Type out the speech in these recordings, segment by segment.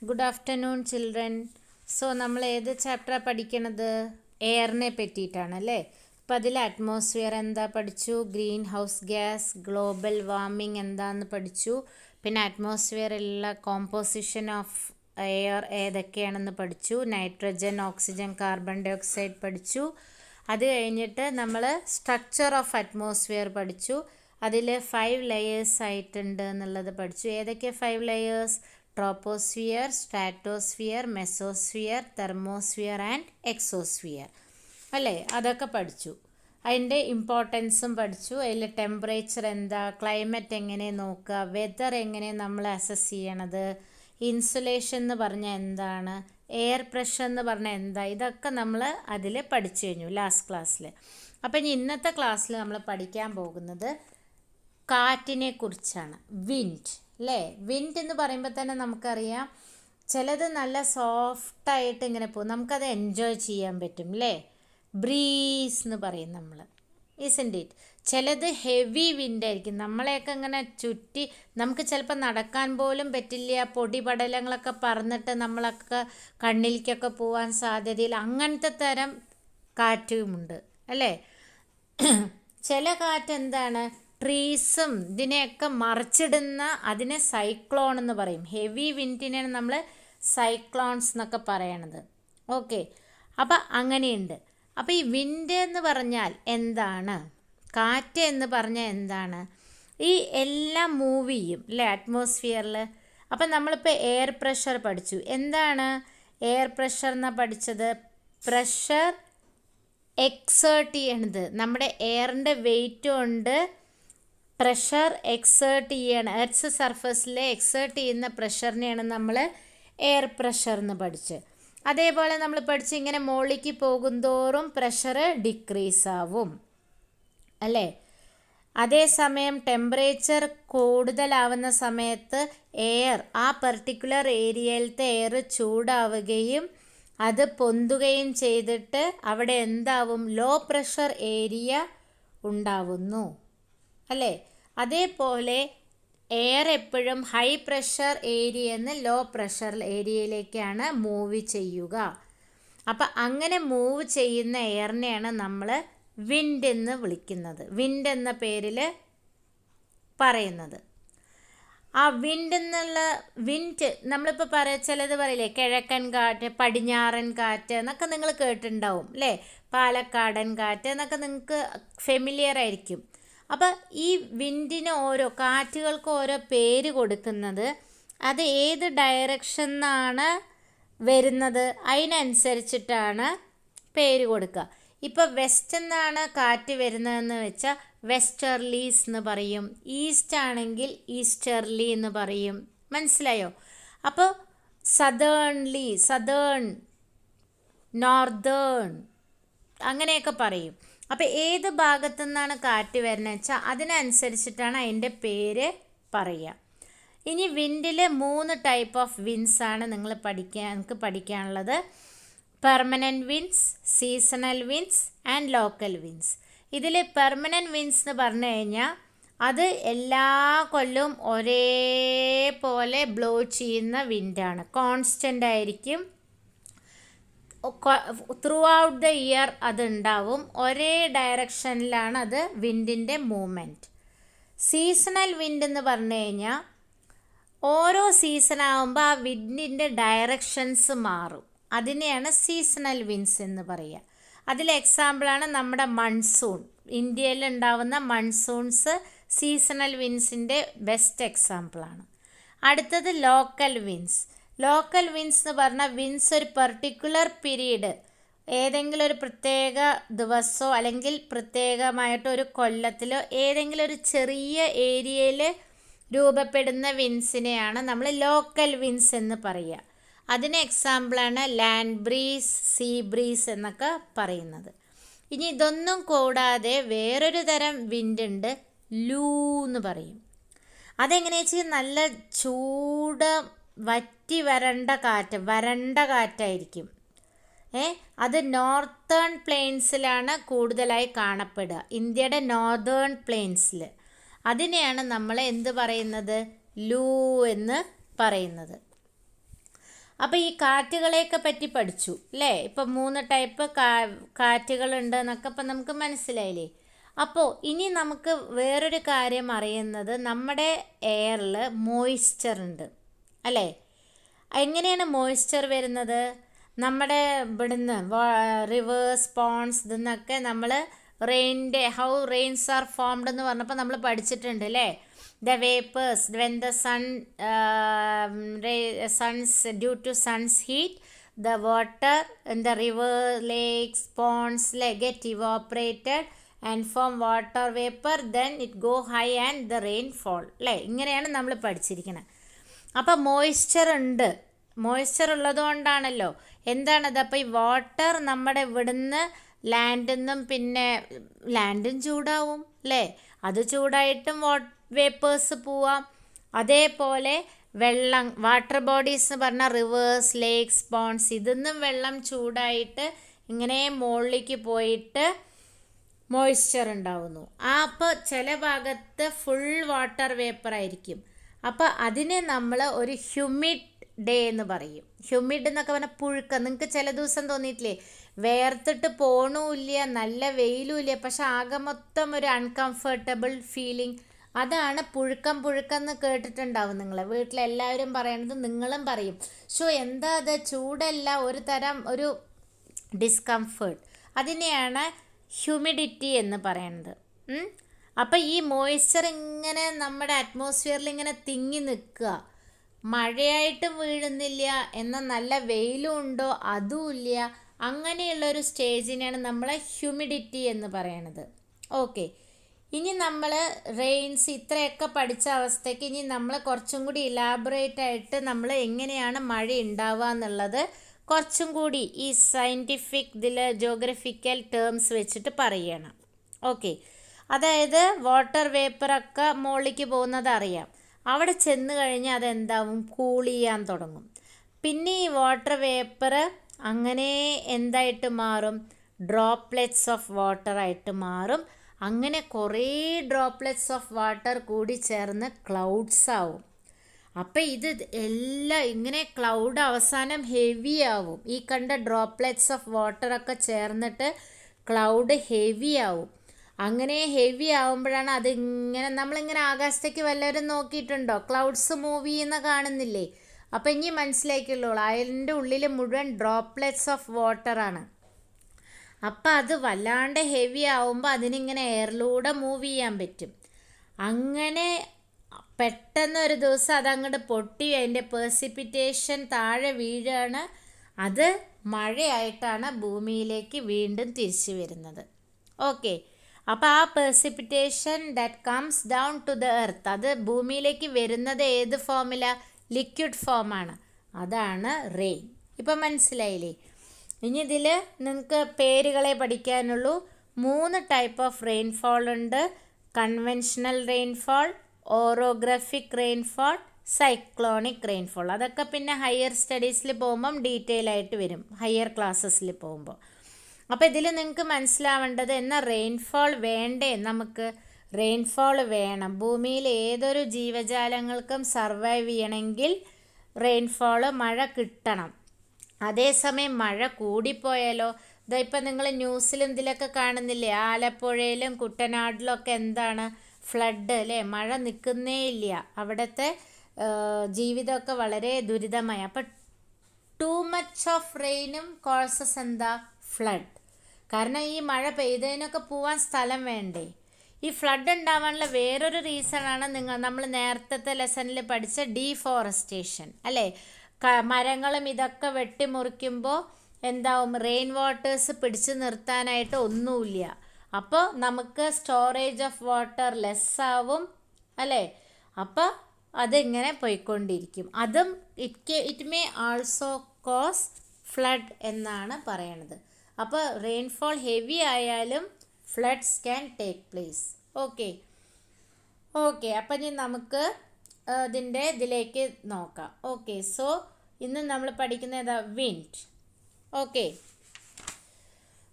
Good afternoon children. So നമ്മൾ ഏത് ചാപ്റ്ററാണ് പഠിക്കണത്? എയറിനെ പറ്റിയിട്ടാണ് അല്ലേ. അപ്പോൾ അതിൽ അറ്റ്മോസ്ഫിയർ എന്താ പഠിച്ചു, greenhouse gas, global warming എന്താന്ന് പഠിച്ചു, പിന്നെ അറ്റ്മോസ്ഫിയറിലുള്ള കോമ്പോസിഷൻ ഓഫ് എയർ ഏതൊക്കെയാണെന്ന് പഠിച്ചു, nitrogen, oxygen, carbon dioxide പഠിച്ചു. അത് കഴിഞ്ഞിട്ട് നമ്മൾ സ്ട്രക്ചർ ഓഫ് അറ്റ്മോസ്ഫിയർ പഠിച്ചു. അതിൽ 5 ലെയേഴ്സ് ആയിട്ടുണ്ട് എന്നുള്ളത് പഠിച്ചു. ഏതൊക്കെ 5 layers? Troposphere, stratosphere, mesosphere, thermosphere and exosphere അല്ലേ. അതൊക്കെ പഠിച്ചു. അതിൻ്റെ ഇമ്പോർട്ടൻസും പഠിച്ചു. അതിൽ ടെമ്പറേച്ചർ എന്താ, ക്ലൈമറ്റ് എങ്ങനെ നോക്കുക, വെതർ എങ്ങനെ നമ്മൾ അസസ് ചെയ്യണത്, ഇൻസുലേഷൻ എന്ന് പറഞ്ഞാൽ എന്താണ്, എയർ പ്രഷർ എന്ന് പറഞ്ഞാൽ എന്താ, ഇതൊക്കെ നമ്മൾ അതിൽ പഠിച്ചു കഴിഞ്ഞു ലാസ്റ്റ് ക്ലാസ്സിൽ. അപ്പം ഇനി ഇന്നത്തെ ക്ലാസ്സിൽ നമ്മൾ പഠിക്കാൻ പോകുന്നത് കാറ്റിനെ കുറിച്ചാണ്. വിൻഡ് അല്ലേ. വിൻഡ് എന്ന് പറയുമ്പോൾ തന്നെ നമുക്കറിയാം ചിലത് നല്ല സോഫ്റ്റായിട്ട് ഇങ്ങനെ പോകും, നമുക്കത് എൻജോയ് ചെയ്യാൻ പറ്റും അല്ലേ. ബ്രീസ് എന്ന് പറയും നമ്മൾ, ഇസ്ൻ്റ് ഇറ്റ്. ചിലത് ഹെവി വിൻഡായിരിക്കും, നമ്മളെയൊക്കെ ഇങ്ങനെ ചുറ്റി നമുക്ക് ചിലപ്പോൾ നടക്കാൻ പോലും പറ്റില്ല, പൊടി പടലങ്ങളൊക്കെ പറന്നിട്ട് നമ്മളൊക്കെ കണ്ണിലേക്കൊക്കെ പോകാൻ സാധ്യതയില്ല. അങ്ങനത്തെ തരം കാറ്റുമുണ്ട് അല്ലേ. ചില കാറ്റ് എന്താണ്, ട്രീസും ഇതിനെയൊക്കെ മറിച്ചിടുന്ന, അതിനെ സൈക്ലോൺ എന്ന് പറയും. ഹെവി വിൻഡിനെയാണ് നമ്മൾ സൈക്ലോൺസ് എന്നൊക്കെ പറയണത്. ഓക്കെ, അപ്പം അങ്ങനെയുണ്ട്. അപ്പോൾ ഈ വിൻഡ് എന്ന് പറഞ്ഞാൽ എന്താണ്, കാറ്റ് എന്ന് പറഞ്ഞാൽ എന്താണ്, ഈ എല്ലാം മൂവ് ചെയ്യും അല്ലേ അറ്റ്മോസ്ഫിയറിൽ. അപ്പം നമ്മളിപ്പോൾ എയർ പ്രഷർ പഠിച്ചു. എന്താണ് എയർ പ്രഷർ എന്നാണ് പഠിച്ചത്? പ്രഷർ എക്സേർട്ട് ചെയ്യണത്, നമ്മുടെ എയറിൻ്റെ വെയിറ്റ് കൊണ്ട് പ്രഷർ എക്സേർട്ട് ചെയ്യണം. എർത്ത് സർഫസിൽ എക്സേർട്ട് ചെയ്യുന്ന പ്രഷറിനെയാണ് നമ്മൾ എയർ പ്രഷർ എന്ന് പഠിച്ച്. അതേപോലെ നമ്മൾ പഠിച്ച് ഇങ്ങനെ മുകളിലേക്ക് പോകുന്തോറും പ്രഷർ ഡിക്രീസ് ആവും അല്ലേ. അതേസമയം ടെമ്പറേച്ചർ കൂടുതലാവുന്ന സമയത്ത് എയർ, ആ പർട്ടിക്കുലർ ഏരിയയിലത്തെ എയർ ചൂടാവുകയും അത് പൊന്തുകയും ചെയ്തിട്ട് അവിടെ എന്താവും, ലോ പ്രഷർ ഏരിയ ഉണ്ടാവുന്നു അല്ലേ. അതേപോലെ എയർ എപ്പോഴും ഹൈ പ്രഷർ ഏരിയയിൽ നിന്ന് ലോ പ്രഷർ ഏരിയയിലേക്കാണ് മൂവ് ചെയ്യുക. അപ്പം അങ്ങനെ മൂവ് ചെയ്യുന്ന എയറിനെയാണ് നമ്മൾ വിൻഡ് എന്ന് വിളിക്കുന്നത്, വിൻഡ് എന്ന പേരിൽ പറയുന്നത്. ആ വിൻഡ് എന്നുള്ള വിൻഡ് നമ്മളിപ്പോൾ ചിലത് പറയില്ലേ, കിഴക്കൻ കാറ്റ്, പടിഞ്ഞാറൻ കാറ്റ് എന്നൊക്കെ നിങ്ങൾ കേട്ടിട്ടുണ്ടാവും അല്ലേ. പാലക്കാടൻ കാറ്റ് എന്നൊക്കെ നിങ്ങൾക്ക് ഫെമിലിയർ ആയിരിക്കും. അപ്പോൾ ഈ വിൻഡിന് കാറ്റുകൾക്ക് ഓരോ പേര് കൊടുക്കുന്നത് അത് ഏത് ഡയറക്ഷൻ നിന്നാണ് വരുന്നത് അതിനനുസരിച്ചിട്ടാണ് പേര് കൊടുക്കുക. ഇപ്പോൾ വെസ്റ്റ് നിന്നാണ് കാറ്റ് വരുന്നതെന്ന് വെച്ചാൽ വെസ്റ്റർലീസ് എന്ന് പറയും, ഈസ്റ്റ് ആണെങ്കിൽ ഈസ്റ്റർലി എന്ന് പറയും. മനസ്സിലായോ? അപ്പോൾ സദേൺ, നോർത്തേൺ അങ്ങനെയൊക്കെ പറയും. അപ്പോൾ ഏത് ഭാഗത്തു നിന്നാണ് കാറ്റ് വരുന്നത് വെച്ചാൽ അതിനനുസരിച്ചിട്ടാണ് അതിൻ്റെ പേര് പറയുക. ഇനി വിൻഡിൽ 3 ടൈപ്പ് ഓഫ് വിൻസ് ആണ് നിങ്ങൾക്ക് പഠിക്കാനുള്ളത്. Permanent winds, seasonal winds and local winds. ഇതിൽ പെർമനൻറ്റ് വിൻസ് എന്ന് പറഞ്ഞു കഴിഞ്ഞാൽ അത് എല്ലാ കൊല്ലവും ഒരേപോലെ ബ്ലോ ചെയ്യുന്ന വിൻഡാണ്, കോൺസ്റ്റൻ്റ് ആയിരിക്കും, ത്രൂ ഔട്ട് ദ ഇയർ അതുണ്ടാവും, ഒരേ ഡയറക്ഷനിലാണ് അത് വിൻഡിൻ്റെ മൂവ്മെൻറ്റ്. സീസണൽ വിൻഡ് എന്ന് പറഞ്ഞു കഴിഞ്ഞാൽ ഓരോ സീസൺ ആകുമ്പോൾ ആ വിൻഡിൻ്റെ ഡയറക്ഷൻസ് മാറും, അതിനെയാണ് സീസണൽ വിൻസ് എന്ന് പറയുക. അതിൽ എക്സാമ്പിളാണ് നമ്മുടെ മൺസൂൺ. ഇന്ത്യയിൽ ഉണ്ടാവുന്ന മൺസൂൺസ് സീസണൽ വിൻസിൻ്റെ ബെസ്റ്റ് എക്സാമ്പിളാണ്. അടുത്തത് ലോക്കൽ വിൻസ്. ലോക്കൽ വിൻസ് എന്ന് പറഞ്ഞാൽ വിൻസ് ഒരു പർട്ടിക്കുലർ പീരീഡ്, ഏതെങ്കിലും ഒരു പ്രത്യേക ദിവസമോ അല്ലെങ്കിൽ പ്രത്യേകമായിട്ടൊരു കൊല്ലത്തിലോ ഏതെങ്കിലും ഒരു ചെറിയ ഏരിയയിൽ രൂപപ്പെടുന്ന വിൻസിനെയാണ് നമ്മൾ ലോക്കൽ വിൻസ് എന്ന് പറയുക. അതിന് എക്സാമ്പിളാണ് ലാൻഡ് ബ്രീസ്, സീ ബ്രീസ് എന്നൊക്കെ പറയുന്നത്. ഇനി ഇതൊന്നും കൂടാതെ വേറൊരു തരം വിൻഡ് ഉണ്ട്, ലൂ എന്ന് പറയും. അതെങ്ങനെയാ വെച്ചാൽ നല്ല ചൂട് വറ്റി വരണ്ട കാറ്റായിരിക്കും. അത് നോർത്തേൺ പ്ലെയിൻസിലാണ് കൂടുതലായി കാണപ്പെടുക, ഇന്ത്യയുടെ നോർത്തേൺ പ്ലെയിൻസിൽ. അതിനെയാണ് നമ്മൾ എന്ത് പറയുന്നത്, ലൂ എന്ന് പറയുന്നത്. അപ്പോൾ ഈ കാറ്റുകളെയൊക്കെ പറ്റി പഠിച്ചു അല്ലേ? ഇപ്പം 3 ടൈപ്പ് കാറ്റുകളുണ്ട് എന്നൊക്കെ ഇപ്പം നമുക്ക് മനസ്സിലായില്ലേ? അപ്പോൾ ഇനി നമുക്ക് വേറൊരു കാര്യം അറിയുന്നത്, നമ്മുടെ എയറിൽ മോയ്സ്ചർ ഉണ്ട് അല്ലേ? എങ്ങനെയാണ് മോയ്സ്ചർ വരുന്നത്? നമ്മുടെ ഇവിടുന്ന് റിവേഴ്സ്, പോൺസ് ഇതെന്നൊക്കെ നമ്മൾ ഹൗ റെയിൻസ് ആർ ഫോംഡ് എന്ന് പറഞ്ഞപ്പോൾ നമ്മൾ പഠിച്ചിട്ടുണ്ട് അല്ലേ? The vapors when the sun's due to sun's heat, the water in the river, lakes, ponds get evaporated and form water vapor, then it go high and the rain fall അല്ലേ? ഇങ്ങനെയാണ് നമ്മൾ പഠിച്ചിരിക്കുന്നത്. അപ്പോൾ moisture ഉണ്ട്. Moisture ഉള്ളതുകൊണ്ടാണല്ലോ എന്താണത്? അപ്പോൾ ഈ water നമ്മുടെ ഇവിടുന്ന് ലാൻഡിൽ നിന്നും, പിന്നെ ലാൻഡും ചൂടാവും അല്ലേ? അത് ചൂടായിട്ടും വേപ്പേഴ്സ് പോവാം. അതേപോലെ വെള്ളം, വാട്ടർ ബോഡീസ് എന്ന് പറഞ്ഞാൽ റിവേഴ്സ്, ലേക്സ്, പോൺസ്, ഇതിന്നും വെള്ളം ചൂടായിട്ട് ഇങ്ങനെ മുകളിലേക്ക് പോയിട്ട് മോയ്സ്ചർ ഉണ്ടാവുന്നു. അപ്പോൾ ചില ഭാഗത്ത് ഫുൾ വാട്ടർ വേപ്പർ ആയിരിക്കും. അപ്പോൾ അതിനെ നമ്മൾ ഒരു ഹ്യൂമിഡ് ഡേ എന്ന് പറയും. ഹ്യൂമിഡ് എന്നൊക്കെ പറഞ്ഞാൽ പുഴുക്കം. നിങ്ങൾക്ക് ചില ദിവസം തോന്നിയിട്ടില്ലേ, വേർത്തിട്ട് പോണുമില്ല, നല്ല വെയിലുമില്ല, പക്ഷെ ആകെ മൊത്തം ഒരു അൺകംഫർട്ടബിൾ ഫീലിംഗ്. അതാണ് പുഴുക്കം എന്ന് കേട്ടിട്ടുണ്ടാവും നിങ്ങൾ. വീട്ടിലെല്ലാവരും പറയണത് നിങ്ങളും പറയും. എന്താ അത്, ചൂടല്ല, ഒരു തരം ഒരു ഡിസ്കംഫേർട്ട്. അതിനെയാണ് ഹ്യൂമിഡിറ്റി എന്ന് പറയുന്നത്. അപ്പം ഈ മോയ്സ്ചർ ഇങ്ങനെ നമ്മുടെ അറ്റ്മോസ്ഫിയറിൽ ഇങ്ങനെ തിങ്ങി നിൽക്കുക. മഴയായിട്ട് വീഴുന്നില്ല, എന്നാൽ നല്ല വെയിലും ഉണ്ടോ അതുമില്ല. അങ്ങനെയുള്ളൊരു സ്റ്റേജിനെയാണ് നമ്മൾ ഹ്യൂമിഡിറ്റി എന്ന് പറയണത്. ഓക്കെ, ഇനി നമ്മൾ റെയിൻസ് ഇത്രയൊക്കെ പഠിച്ച അവസ്ഥയ്ക്ക് ഇനി നമ്മൾ കുറച്ചും കൂടി ഇലാബറേറ്റ് ആയിട്ട് നമ്മൾ എങ്ങനെയാണ് മഴ ഉണ്ടാവുക എന്നുള്ളത് കുറച്ചും കൂടി ഈ സയൻറ്റിഫിക് ജോഗ്രഫിക്കൽ ടേംസ് വെച്ചിട്ട് പറയണം. ഓക്കെ, അതായത് വാട്ടർ വേപ്പറൊക്കെ മുകളിലേക്ക് പോകുന്നത് അറിയാം. അവിടെ ചെന്ന് കഴിഞ്ഞാൽ അതെന്താവും, കൂൾ ചെയ്യാൻ തുടങ്ങും. പിന്നെ ഈ വാട്ടർ വേപ്പർ അങ്ങനെ എന്തായിട്ട് മാറും, ഡ്രോപ്ലെറ്റ്സ് ഓഫ് വാട്ടർ ആയിട്ട് മാറും. അങ്ങനെ കുറേ ഡ്രോപ്ലെറ്റ്സ് ഓഫ് വാട്ടർ കൂടി ചേർന്ന് ക്ലൗഡ്സ് ആവും. അപ്പം ഇത് എല്ലാം ഇങ്ങനെ ക്ലൗഡ് അവസാനം ഹെവി ആവും. ഈ കണ്ട ഡ്രോപ്ലെറ്റ്സ് ഓഫ് വാട്ടറൊക്കെ ചേർന്നിട്ട് ക്ലൗഡ് ഹെവി ആവും. അങ്ങനെ ഹെവി ആവുമ്പോഴാണ് അതിങ്ങനെ, നമ്മളിങ്ങനെ ആകാശത്തേക്ക് വല്ലവരും നോക്കിയിട്ടുണ്ടോ, ക്ലൗഡ്സ് മൂവ് ചെയ്യുന്ന കാണുന്നില്ലേ? അപ്പം ഇനി മനസ്സിലാക്കിയുള്ളൂ, അതിൻ്റെ ഉള്ളിൽ മുഴുവൻ ഡ്രോപ്ലെറ്റ്സ് ഓഫ് വാട്ടറാണ്. അപ്പം അത് വല്ലാണ്ട് ഹെവി ആവുമ്പോൾ അതിനിങ്ങനെ എയറിലൂടെ മൂവ് ചെയ്യാൻ പറ്റും. അങ്ങനെ പെട്ടെന്ന് ഒരു ദിവസം അതങ്ങോട്ട് പൊട്ടി അതിൻ്റെ പേഴ്സിപ്പിറ്റേഷൻ താഴെ വീഴാണ്. അത് മഴയായിട്ടാണ് ഭൂമിയിലേക്ക് വീണ്ടും തിരിച്ചു വരുന്നത്. ഓക്കെ, അപ്പോൾ ആ precipitation that comes down to the earth, അത് ഭൂമിയിലേക്ക് വരുന്നത് ഏത് ഫോമിലാണ്? ലിക്വിഡ് ഫോമാണ്. അതാണ് റെയിൻ. ഇപ്പം മനസ്സിലായില്ലേ? ഇനി ഇതിൽ നിങ്ങൾക്ക് പേരുകളെ പഠിക്കാനുള്ളൂ. 3 ടൈപ്പ് ഓഫ് റെയിൻഫോൾ ഉണ്ട്. Conventional rainfall, orographic rainfall, cyclonic rainfall. അതൊക്കെ പിന്നെ ഹയർ സ്റ്റഡീസിൽ പോകുമ്പം ഡീറ്റെയിൽ ആയിട്ട് വരും, ഹയർ ക്ലാസ്സസിൽ പോകുമ്പോൾ. അപ്പോൾ ഇതിൽ നിങ്ങൾക്ക് മനസ്സിലാവേണ്ടത്, എന്നാൽ റെയിൻഫോൾ വേണ്ടേ? നമുക്ക് റെയിൻഫോൾ വേണം. ഭൂമിയിൽ ഏതൊരു ജീവജാലങ്ങൾക്കും സർവൈവ് ചെയ്യണമെങ്കിൽ റെയിൻഫോൾ, മഴ കിട്ടണം. അതേസമയം മഴ കൂടിപ്പോയാലോ? ഇപ്പം നിങ്ങൾ ന്യൂസിലും ഇതിലൊക്കെ കാണുന്നില്ലേ, ആലപ്പുഴയിലും കുട്ടനാട്ടിലും ഒക്കെ എന്താണ് ഫ്ലഡ് അല്ലേ? മഴ നിൽക്കുന്നേ ഇല്ല. അവിടുത്തെ ജീവിതമൊക്കെ വളരെ ദുരിതമായി. അപ്പം ടു മച്ച് ഓഫ് റെയിനും കോസസ് എന്താ? ഫ്ലഡ്. കാരണം ഈ മഴ പെയ്തതിനൊക്കെ പോവാൻ സ്ഥലം വേണ്ടേ? ഈ ഫ്ലഡ് ഉണ്ടാവാനുള്ള വേറൊരു റീസണാണ് നമ്മൾ നേരത്തെ ലെസണിൽ പഠിച്ച ഡീഫോറസ്റ്റേഷൻ അല്ലേ? മരങ്ങളും ഇതൊക്കെ വെട്ടിമുറിക്കുമ്പോൾ എന്താവും, റെയിൻ വാട്ടേഴ്സ് പിടിച്ചു നിർത്താനായിട്ട് ഒന്നുമില്ല. അപ്പോൾ നമുക്ക് സ്റ്റോറേജ് ഓഫ് വാട്ടർ ലെസ് ആവും അല്ലേ? അപ്പോൾ അതിങ്ങനെ പോയിക്കൊണ്ടിരിക്കും. അതും it may also cause flood എന്നാണ് പറയണത്. അപ്പോൾ റെയിൻഫോൾ ഹെവി ആയാലും floods can take place. Okay, അപ്പം ഇനി നമുക്ക് ഇതിലേക്ക് നോക്കാം. ഓക്കെ, സോ ഇന്ന് നമ്മൾ പഠിക്കുന്ന ഏതാ? Wind. Okay,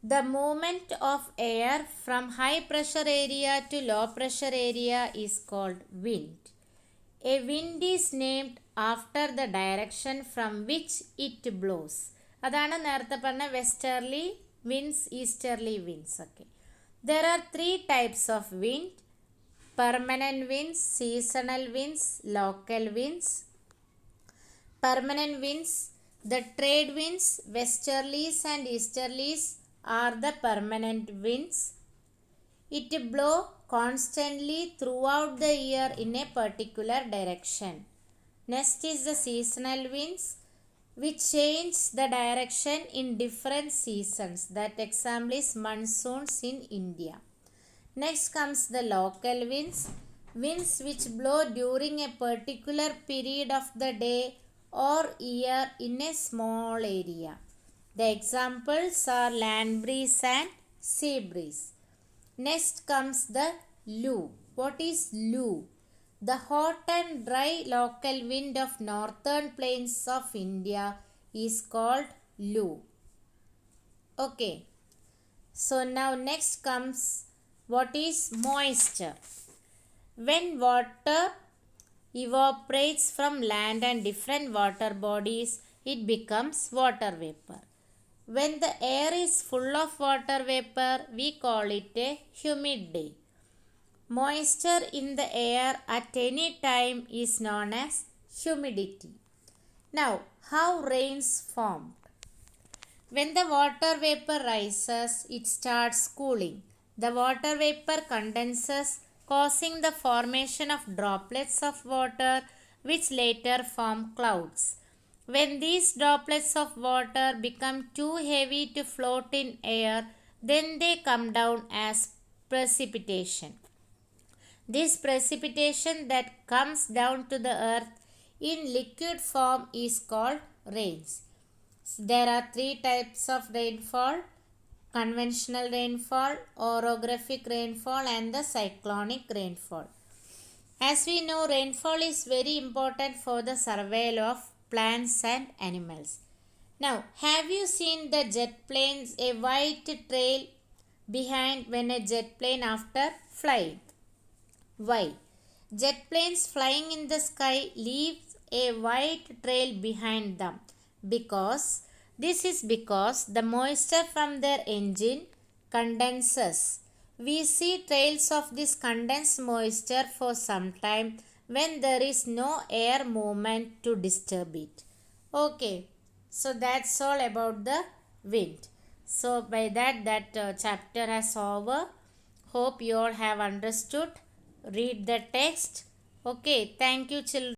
the movement of air from high pressure area to low pressure area is called wind. A wind is named after the direction from which it blows. അതാണ് നേരത്തെ പറഞ്ഞ വെസ്റ്റർലി വിൻഡ്സ്, ഈസ്റ്റർലി വിൻഡ്സ് ഒക്കെ. There are three types of wind: permanent winds, seasonal winds, local winds. Permanent winds, the trade winds, westerlies and easterlies are the permanent winds. It blow constantly throughout the year in a particular direction. Next is the seasonal winds, which change the direction in different seasons. That example is monsoons in India. Next comes the local winds, winds which blow during a particular period of the day or year in a small area. The examples are land breeze and sea breeze. Next comes the Lu. What is Lu? The hot and dry local wind of northern plains of India is called Lu. Okay. So now next comes what is moisture. When water evaporates from land and different water bodies, it becomes water vapor. When the air is full of water vapor, we call it a humid day. Moisture in the air at any time is known as humidity. Now, how rains formed? When the water vapor rises, it starts cooling. The water vapor condenses, causing the formation of droplets of water, which later form clouds. When these droplets of water become too heavy to float in air, then they come down as precipitation. This precipitation that comes down to the earth in liquid form is called rains. There are three types of rainfall: conventional rainfall, orographic rainfall, and the cyclonic rainfall. As we know, rainfall is very important for the survival of plants and animals. Now, have you seen the jet planes, a white trail behind when a jet plane after flying? Why? Jet planes flying in the sky leave a white trail behind them. This is because the moisture from their engine condenses. We see trails of this condensed moisture for some time when there is no air movement to disturb it. Okay, so that's all about the wind. So by that chapter has over. Hope you all have understood. Read the text. Okay, thank you children.